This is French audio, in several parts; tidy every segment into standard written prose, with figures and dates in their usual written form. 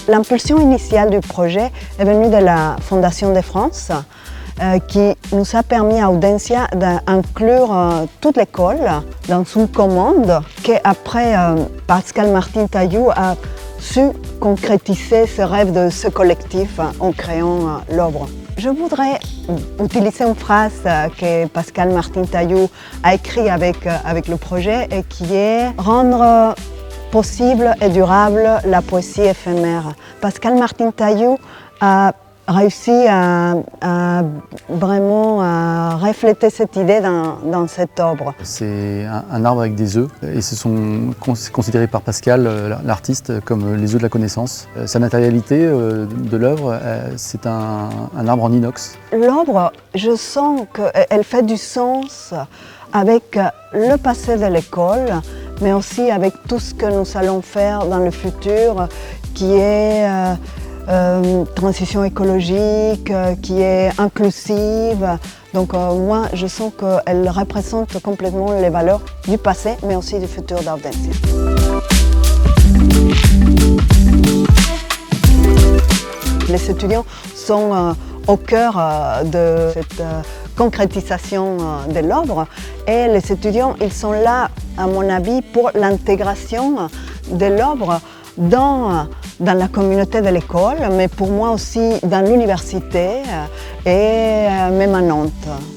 L'impulsion initiale du projet est venue de la Fondation de France qui nous a permis à Audencia d'inclure toute l'école dans une commande qu'après Pascal Martin Tailloux a su concrétiser ce rêve de ce collectif en créant l'Obre. Je voudrais utiliser une phrase que Pascal Martin Tailloux a écrite avec le projet et qui est « Rendre possible et durable la poésie éphémère ». Pascal Martin Tailloux a réussi à vraiment refléter cette idée dans cette œuvre. C'est un arbre avec des œufs et c'est considéré par Pascal, l'artiste, comme les œufs de la connaissance. Sa matérialité de l'œuvre, c'est un arbre en inox. L'œuvre, je sens qu'elle fait du sens avec le passé de l'école, mais aussi avec tout ce que nous allons faire dans le futur, qui est transition écologique, qui est inclusive. Donc moi, je sens qu'elle représente complètement les valeurs du passé, mais aussi du futur d'Audencia. Les étudiants sont au cœur de cette concrétisation de l'œuvre et les étudiants, ils sont là, à mon avis, pour l'intégration de l'œuvre dans la communauté de l'école, mais pour moi aussi dans l'université et même à Nantes.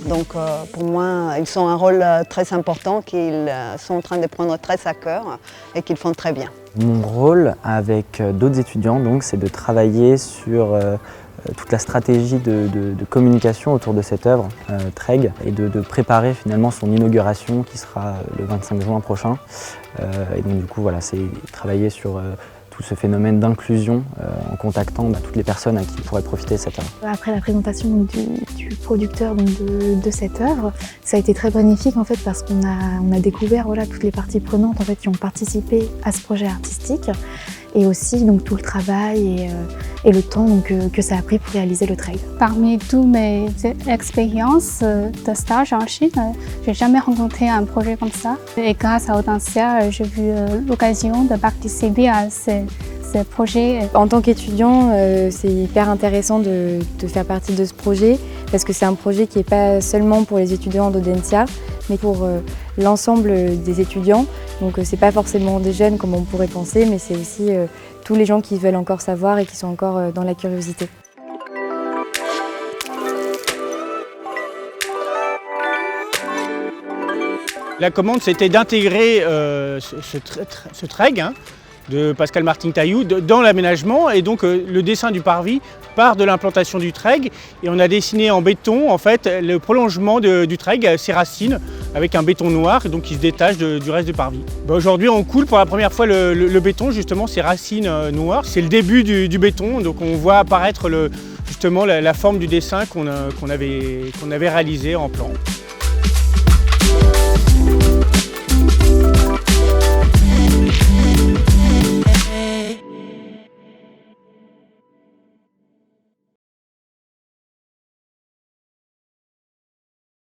Donc pour moi, ils ont un rôle très important qu'ils sont en train de prendre très à cœur et qu'ils font très bien. Mon rôle avec d'autres étudiants, c'est de travailler sur toute la stratégie de communication autour de cette œuvre, TREG, et de préparer finalement son inauguration qui sera le 25 juin prochain. Et donc du coup, voilà, c'est travailler sur tout ce phénomène d'inclusion en contactant toutes les personnes à qui pourraient profiter de cette œuvre. Après la présentation du producteur de cette œuvre, ça a été très bénéfique en fait parce qu'on a découvert toutes les parties prenantes en fait, qui ont participé à ce projet artistique et aussi donc, tout le travail et le temps que ça a pris pour réaliser le TREG. Parmi toutes mes expériences de stage en Chine, je n'ai jamais rencontré un projet comme ça. Et grâce à Audencia, j'ai eu l'occasion de participer à ce projet. En tant qu'étudiant, c'est hyper intéressant de faire partie de ce projet parce que c'est un projet qui n'est pas seulement pour les étudiants d'Audencia, mais pour l'ensemble des étudiants. Donc c'est pas forcément des jeunes comme on pourrait penser, mais c'est aussi tous les gens qui veulent encore savoir et qui sont encore dans la curiosité. La commande, c'était d'intégrer ce TREG de Pascal Martin Tailloux dans l'aménagement, et donc le dessin du parvis part de l'implantation du TREG et on a dessiné en béton en fait le prolongement du TREG, ses racines avec un béton noir donc qui se détache du reste du parvis. Aujourd'hui on coule pour la première fois le béton, justement ses racines noires. C'est le début du béton, donc on voit apparaître justement la forme du dessin qu'on avait réalisé en plan.